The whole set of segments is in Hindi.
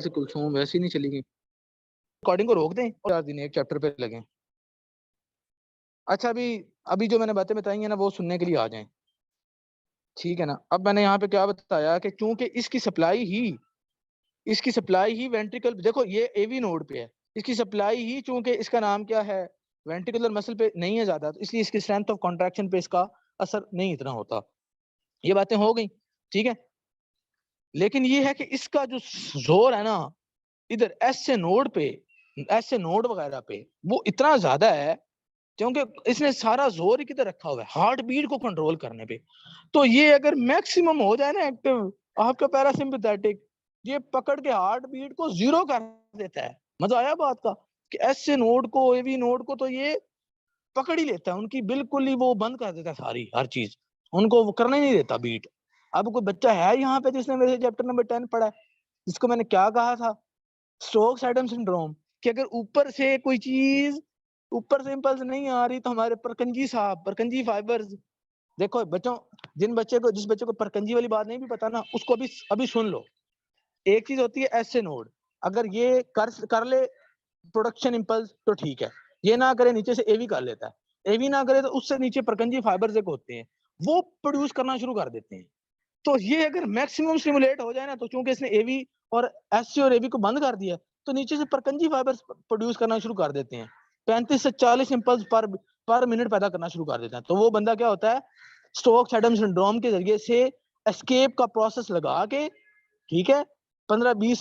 से कुलसूम वैसे ही नहीं चली गई। रिकॉर्डिंग को रोक दें और 4 दिन एक चैप्टर पे लगें। अच्छा अभी जो मैंने बातें बताई हैं ना वो सुनने के लिए आ जाएं, ठीक है ना। अब मैंने यहाँ पे क्या बताया कि चूंकि इसकी सप्लाई ही वेंट्रिकल, देखो ये एवी नोड पे है, इसकी सप्लाई ही चूंकि इसका नाम क्या है वेंट्रिकुलर मसल पे नहीं है ज्यादा, तो इसलिए इसकी स्ट्रेंथ ऑफ कॉन्ट्रैक्शन पे इसका असर नहीं इतना होता। ये बातें हो गई, ठीक है। लेकिन ये है कि इसका जो जोर है ना इधर एस से नोड वगैरह पे वो इतना ज्यादा है क्योंकि इसने सारा जोर ही किधर रखा हुआ है, हार्ट बीट को कंट्रोल करने पे। तो ये अगर मैक्सिमम हो जाए ना एक्टिव आपका पैरासिम्पथेटिक, ये पकड़ के हार्ट बीट को 0 कर देता है। मजा आया बात का कि एस से नोड को एवी नोड को तो ये पकड़ ही लेता है, उनकी बिल्कुल ही वो बंद कर देता है सारी हर चीज, उनको वो करने नहीं देता बीट। अब कोई बच्चा है यहाँ पे जिसने मेरे चैप्टर नंबर 10 पढ़ा है, जिसको मैंने क्या कहा था स्टोक्स एडम सिंड्रोम, कि अगर ऊपर से कोई चीज ऊपर से इंपल्स नहीं आ रही तो हमारे परकंजी फाइबर्स, देखो बच्चों जिस बच्चे को परकंजी वाली बात नहीं भी पता ना उसको अभी सुन लो। एक चीज होती है एस से नोड, अगर ये कर ले प्रोडक्शन इंपल्स तो ठीक है, ये ना करे नीचे से एवी कर लेता है, एवी ना करे तो उससे नीचे परकंजी फाइबर्स एक होते हैं वो प्रोड्यूस करना शुरू कर देते हैं। तो ये अगर मैक्सिमम स्टिमुलेट हो जाए ना, तो चूंकि इसने एवी और एससी और एवी को बंद कर दिया तो नीचे से परकंजी फाइबर्स प्रोड्यूस करना शुरू कर देते हैं, 35 से 40 इंपल्स पर मिनट पैदा करना शुरू कर देते हैं। तो वो बंदा क्या होता है स्टोक्स एडम सिंड्रोम के जरिए से एस्केप का प्रोसेस लगा के, ठीक है, 15-20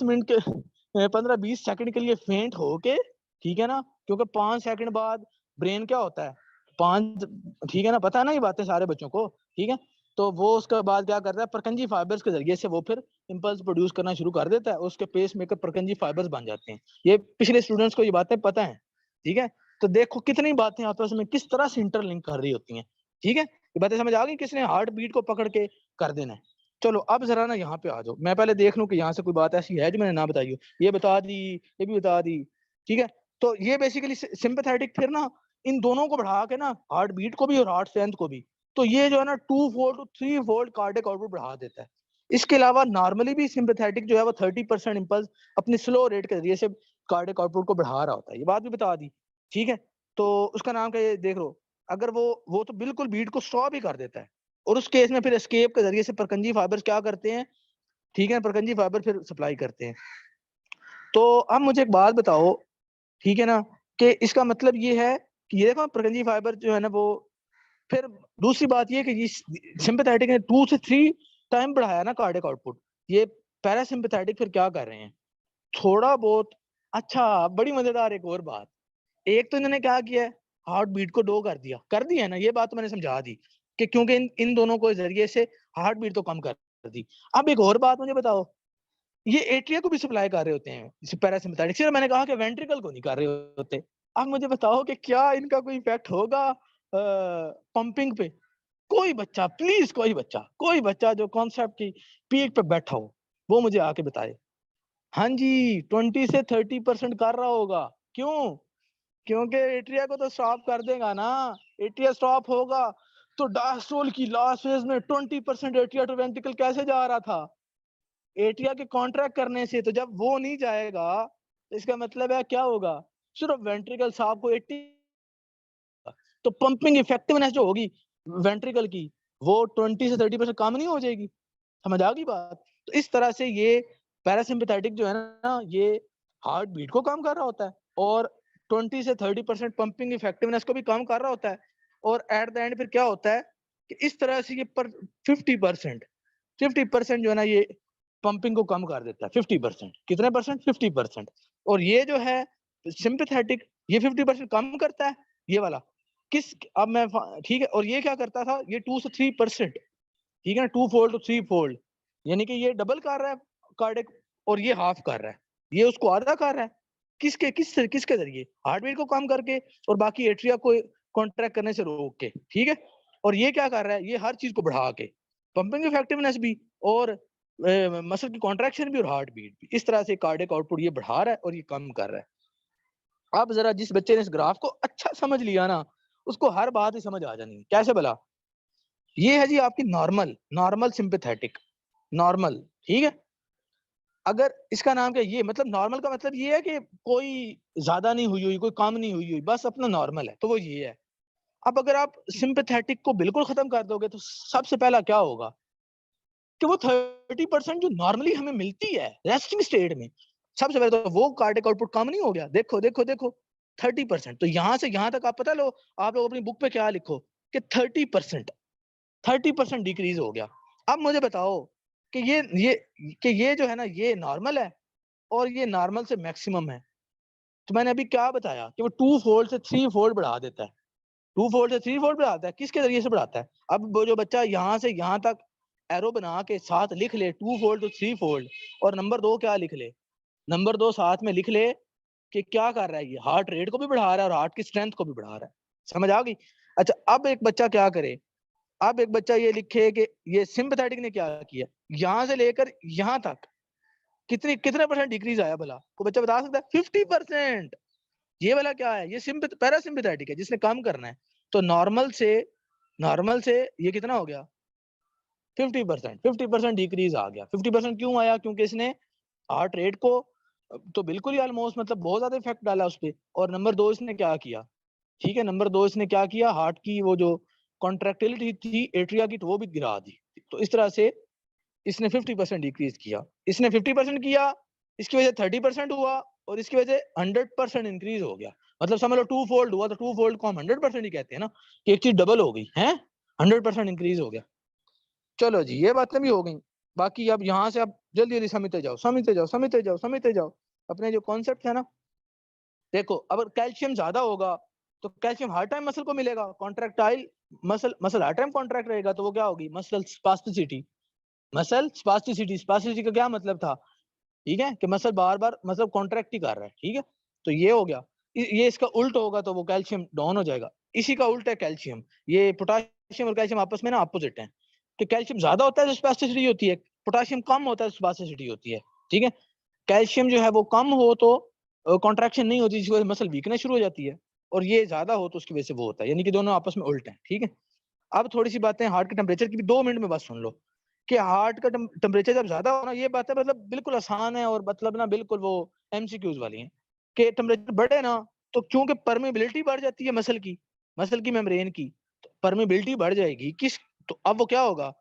सेकंड के लिए फेंट होके, ठीक है ना, क्योंकि 5 सेकंड बाद ब्रेन क्या होता है 5, ठीक है ना, पता है ना ये बातें सारे बच्चों को, ठीक है। तो वो उसके बाद क्या करता है परकंजी फाइबर्स के जरिए से वो फिर इंपल्स प्रोड्यूस करना शुरू कर देता है, उसके पेस मेकर परकंजी फाइबर्स बन जाते हैं। ये पिछले स्टूडेंट्स को ये बातें पता है, ठीक है। तो देखो कितनी बातें आपस में किस तरह से इंटरलिंक कर रही होती हैं, ठीक है। ये बातें समझ आ गई, किसने हार्ट बीट को पकड़ के कर देना है। चलो अब जरा ना यहाँ पे आ जाओ, मैं पहले देख लूं कि यहाँ से कोई बात ऐसी है जो मैंने ना बताई हो। ये बता दी, ये भी बता दी, ठीक है। तो ये बेसिकली सिंपैथेटिक फिर ना इन दोनों को बढ़ा के ना हार्ट बीट को भी और हार्ट स्ट्रेंथ को भी, तो ये जो है ना 2 fold to 3 fold cardiac output बढ़ा देता है। इसके अलावा नॉर्मली भी सिंपैथेटिक जो है वो 30% इंपल्स अपने स्लो रेट के जरिए से कार्डियक आउटपुट को बढ़ा रहा होता है, ये बात भी बता दी, ठीक है। तो उसका नाम क्या है देख लो, अगर वो तो बिल्कुल बीट को स्टॉप ही कर देता है, और उस केस में फिर एस्केप के जरिए से परकंजी फाइबर्स क्या करते हैं, ठीक है, परकंजी फाइबर फिर सप्लाई करते हैं। तो अब मुझे एक बात बताओ, ठीक है ना, कि इसका मतलब ये है कि ये देखो परकंजी फाइबर जो है ना वो, फिर दूसरी बात ये कि सिंपैथेटिक ने 2 से 3 टाइम बढ़ाया ना कार्डियक आउटपुट, ये पैरासिम्पैथेटिक फिर क्या कर रहे हैं थोड़ा बहुत। अच्छा बड़ी मजेदार एक और बात, एक तो इन्होंने क्या किया है हार्ट बीट को लो कर दिया है ना, ये बात तो मैंने समझा दी कि क्योंकि इन दोनों को जरिए से हार्ट बीट तो कम कर दी। अब एक और बात मुझे बताओ, ये एट्रिया को भी सप्लाई कर रहे होते हैं पैरासिम्पैथेटिक, सिर्फ मैंने कहा कि वेंट्रिकल को नहीं कर रहे होते। अब मुझे बताओ कि क्या इनका कोई इफेक्ट होगा पंपिंग पे? कोई बच्चा प्लीज, कोई बच्चा जो कॉन्सेप्ट की पीक पे बैठा हो वो मुझे आके बताए। हाँ जी 20 से 30% कर रहा होगा, क्यों? क्योंकि एट्रिया को तो स्टॉप कर देगा ना, एट्रिया स्टॉप होगा तो डायस्टोल की लास्ट फेज में 20% एट्रिया टू वेंट्रिकल कैसे जा रहा था, एट्रिया के कॉन्ट्रैक्ट करने से। तो जब वो नहीं जाएगा तो इसका मतलब है क्या होगा, सिर्फ वेंट्रिकल साहब को 80, तो पंपिंग इफेक्टिवनेस जो होगी वेंट्रिकल की वो 20 से 30% कम नहीं हो जाएगी। समझ आ गई बात? तो इस तरह से ये पैरासिम्पैथेटिक जो है ना ये हार्ट बीट को कम कर रहा होता है और 20 से 30% पंपिंग इफेक्टिवनेस को भी कम कर रहा होता है, और एट द एंड फिर क्या होता है कि इस तरह से ये पर 50% जो है ना ये पंपिंग को कम कर देता है। 50% कितने परसेंट? 50%। और ये जो है सिंपैथेटिक ये 50% कम करता है, ये वाला किस, अब मैं ठीक है, और ये क्या करता था ये 2 से 3%, ठीक है ना, 2 फोल्ड टू 3 फोल्ड, यानी कि ये डबल कर रहा है कार्डियक और ये हाफ कर रहा है, ये उसको आधा कर रहा है। किसके जरिए? हार्ट बीट को कम करके और बाकी एट्रिया को कॉन्ट्रैक्ट करने से रोक के, ठीक है। और ये क्या कर रहा है, ये हर चीज को बढ़ा के, पंपिंग इफेक्टिवनेस भी और मसल की कॉन्ट्रैक्शन भी और हार्ट बीट भी, इस तरह से कार्डियक आउटपुट ये बढ़ा रहा है और ये कम कर रहा है। अब जरा जिस बच्चे ने इस ग्राफ को अच्छा समझ लिया ना उसको हर बात ही समझ आ जानी है। कैसे भला? ये है जी आपकी नॉर्मल सिंपैथेटिक, नॉर्मल, ठीक है। अगर इसका नाम क्या, ये मतलब नॉर्मल का मतलब ये है कि कोई ज्यादा नहीं हुई हुई, कोई कम नहीं हुई हुई, बस अपना नॉर्मल है, तो वो ये है। अब अगर आप सिंपैथेटिक को बिल्कुल खत्म कर दोगे तो सबसे पहला क्या होगा कि वो 30% जो नॉर्मली हमें मिलती है रेस्टिंग स्टेट में, सबसे पहले तो वो कार्डियक आउटपुट कम नहीं हो गया। देखो देखो देखो 30%, तो यहां से यहां तक आप पता लो, आप लोग अपनी बुक पे क्या लिखो कि 30% डिक्रीज हो गया। अब मुझे बताओ कि ये जो है ना, ये नॉर्मल है और ये नॉर्मल से मैक्सिमम है। तो मैंने अभी क्या बताया कि वो 2 फोल्ड से 3 फोल्ड बढ़ा देता है, 2 फोल्ड से 3 फोल्ड बढ़ाता है। किसके जरिए से बढ़ाता है? अब वो जो बच्चा यहाँ से यहाँ तक एरो बना के साथ लिख ले 2 फोल्ड टू 3 फोल्ड, और नंबर 2 क्या लिख ले, नंबर 2 साथ में लिख ले कि क्या कर रहा है, ये हार्ट रेट को भी बढ़ा रहा है और हार्ट की स्ट्रेंथ को भी बढ़ा रहा है। समझ आ गई? अच्छा, अब एक बच्चा क्या करे, अब एक बच्चा ये लिखे कि ये सिंपैथेटिक ने क्या किया, यहाँ से लेकर यहाँ तक कितने परसेंट डिक्रीज आया भला? कोई बच्चा बता सकता है? 50%। ये वाला क्या है, ये पैरासिम्पैथेटिक है जिसने काम करना है। तो नॉर्मल से ये कितना हो गया? 50% डिक्रीज आ गया। 50% क्यों आया? क्योंकि इसने हार्ट रेट को तो बिल्कुल ही ऑलमोस्ट मतलब बहुत ज्यादा इफेक्ट डाला उस पर। और नंबर 2 इसने क्या किया, ठीक है, नंबर 2 इसने क्या किया, हार्ट की वो जो कॉन्ट्रैक्टिलिटी थी एट्रिया की, तो वो भी गिरा दी। तो इस तरह से इसने 50% डिक्रीज किया, इसने 50% किया, इसकी वजह से 30% हुआ, और इसकी वजह से 100% इंक्रीज हो गया। मतलब समझ लो 2 फोल्ड हुआ, तो 2 फोल्ड को हम 100% ही कहते हैं ना, कि एक चीज डबल हो गई है, 100% इंक्रीज हो गया। चलो जी, ये बातें भी हो गई। बाकी अब यहाँ से आप जल्दी जल्दी समझते जाओ अपने जो कॉन्सेप्ट है ना। देखो, अब कैल्शियम ज्यादा होगा तो कैल्शियम हर टाइम मसल को मिलेगा, कॉन्ट्रैक्टाइल मसल मसल हर टाइम कॉन्ट्रैक्ट रहेगा, तो वो क्या होगी, मसल स्पास्टिसिटी। स्पास्टिसिटी का क्या मतलब था? ठीक है, कि मसल बार बार मतलब कॉन्ट्रैक्ट ही कर रहा है, ठीक है। तो ये हो गया। ये इसका उल्ट होगा तो वो कैल्शियम डाउन हो जाएगा। इसी का उल्ट है कैल्शियम। ये पोटाशियम और कैल्शियम आपस में ना अपोजिट है, कि कैल्शियम ज्यादा होता है तो स्पास्टिसिटी होती है, पोटाशियम कम होता है तो स्पास्टिसिटी होती है, ठीक है। कैल्शियम जो है वो कम हो तो कॉन्ट्रैक्शन नहीं होती, जिसकी वजह से मसल वीकनेस शुरू हो जाती है, और ये ज्यादा हो तो उसकी वजह से वो होता है, यानी कि दोनों आपस में उल्ट है, ठीक है। अब थोड़ी सी बातें हार्ट के टेम्परेचर की भी 2 मिनट में बस सुन लो, कि हार्ट का टेम्परेचर जब ज्यादा हो ना, ये बातें मतलब बिल्कुल आसान है, और मतलब ना बिल्कुल वो एमसीक्यूज वाली हैं, कि टेम्परेचर बढ़े ना तो क्योंकि परमेबिलिटी बढ़ जाती है मसल की मेम्ब्रेन की, तो परमेबिलिटी बढ़ जाएगी किस, तो अब वो क्या होगा,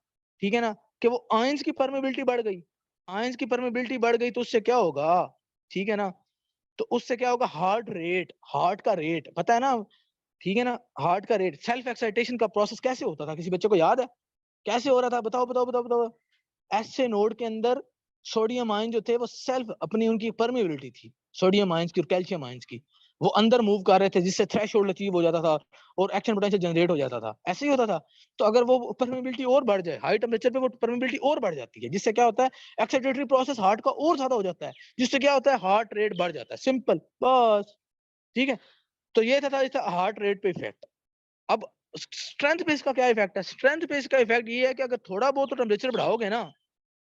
ठीक है ना, कि वो आयंस की परमेबिलिटी बढ़ गई, आयंस की परमेबिलिटी बढ़ गई तो उससे क्या होगा, ठीक है ना, तो उससे क्या होगा, हार्ट का रेट पता है ना, ठीक है ना, हार्ट का रेट, सेल्फ एक्साइटेशन का प्रोसेस कैसे होता था, किसी बच्चे को याद है कैसे हो रहा था? बताओ। एसए नोड के अंदर सोडियम आयन जो थे वो सेल्फ अपनी उनकी परमेबिलिटी थी, सोडियम आयंस की और कैल्शियम आयंस की, वो अंदर मूव कर रहे थे, जिससे थ्रेशोल्ड अचीव हो जाता था और एक्शन पोटेंशियल जनरेट हो जाता था, ऐसे ही होता था। तो अगर वो परमेबिलिटी और बढ़ जाए, हाई टेम्परेचर पे वो परमेबिलिटी और बढ़ जाती है, जिससे क्या होता है, एक्साइटेटरी प्रोसेस हार्ट का और ज्यादा हो जाता है, जिससे क्या होता है, हार्ट रेट बढ़ जाता है, सिंपल बस, ठीक है। तो ये था हार्ट रेट पे इफेक्ट। अब स्ट्रेंथ पे इसका क्या इफेक्ट है? स्ट्रेंथ पे इसका इफेक्ट ये है कि अगर थोड़ा बहुत तो टेम्परेचर बढ़ाओगे ना,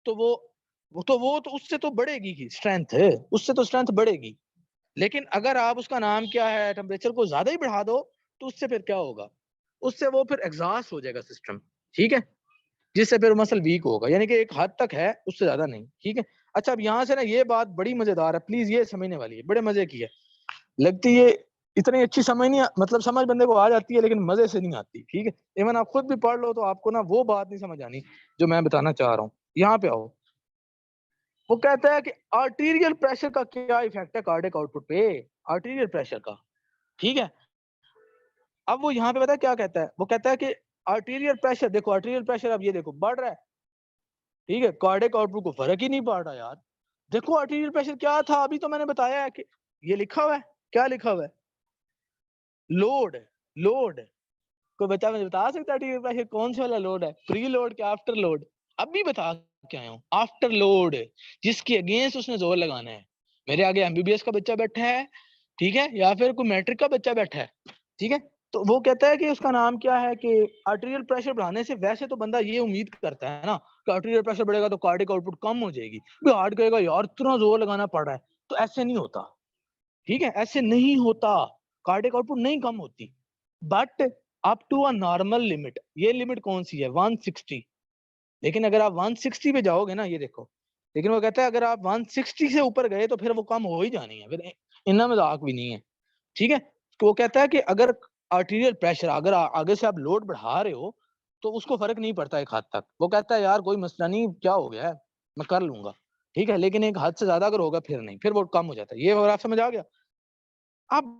तो वो तो उससे तो बढ़ेगी ही स्ट्रेंथ, उससे तो स्ट्रेंथ बढ़ेगी। लेकिन अगर आप उसका नाम क्या है, टेम्परेचर को ज्यादा ही बढ़ा दो, तो उससे फिर क्या होगा, उससे वो फिर एग्जॉस्ट हो जाएगा सिस्टम, ठीक है, जिससे फिर मसल वीक होगा, यानी कि एक हद तक है, उससे ज्यादा नहीं, ठीक है। अच्छा, अब यहाँ से ना ये बात बड़ी मजेदार है, प्लीज ये समझने वाली है, बड़े मजे की है, लगती है इतनी अच्छी समझ नहीं मतलब समझ बंदे को आ जाती है, लेकिन मजे से नहीं आती, ठीक है। इवन आप खुद भी पढ़ लो तो आपको ना वो बात नहीं समझ आनी जो मैं बताना चाह रहा हूँ। यहाँ पे आओ, वो कहता है कि आर्टीरियल प्रेशर का क्या इफेक्ट है कार्डियक आउटपुट पे, आर्टीरियल प्रेशर का, ठीक है। अब वो यहाँ पे पता है क्या कहता है, वो कहता है कि आर्टीरियल प्रेशर, देखो आर्टीरियल प्रेशर अब ये देखो बढ़ रहा है, ठीक है, कार्डियक आउटपुट को फर्क ही नहीं पड़ रहा यार। देखो आर्टीरियल प्रेशर क्या था, अभी तो मैंने बताया है कि ये लिखा हुआ है, क्या लिखा हुआ है, लोड, लोड। कोई बच्चा मुझे बता सकता है आर्टीरियल प्रेशर कौन सा वाला लोड है, प्री लोड क्या आफ्टर लोड? अभी बता के आया हूँ, आफ्टर लोड, जिसके अगेंस्ट उसने जोर लगाना है। मेरे आगे एमबीबीएस का बच्चा बैठा है, ठीक है, या फिर कोई मैट्रिक का बच्चा बैठा है, ठीक है, तो वो कहता है कि उसका नाम क्या है, कि आर्टीरियल प्रेशर बढ़ाने से वैसे तो बंदा ये उम्मीद करता है ना कि आर्टीरियल प्रेशर बढ़ेगा तो कार्डियक आउटपुट कम हो जाएगी, भी हार्ट कहेगा यार इतना जोर लगाना पड़ रहा है, तो ऐसे नहीं होता, ठीक है, ऐसे नहीं होता, कार्डियक आउटपुट नहीं कम होती, but up to a normal limit. ये लिमिट कौन सी है? 160। लेकिन अगर आप 160 पे जाओगे ना, ये देखो लेकिन वो कहता है अगर आप 160 से ऊपर गए तो फिर वो कम हो ही जानी है, फिर इतना मज़ाक भी नहीं है, ठीक है? तो वो कहता है कि अगर आर्टीरियल प्रेशर अगर आगे से आप लोड बढ़ा रहे हो, तो उसको फ़र्क नहीं पड़ता एक हद तक। वो कहता है यार कोई मसला नहीं, क्या हो गया है, मैं कर लूँगा, ठीक है? लेकिन एक हद से ज़्यादा अगर होगा फिर नहीं, फिर वो कम हो जाता है। ये और आप समझ आ गया? अब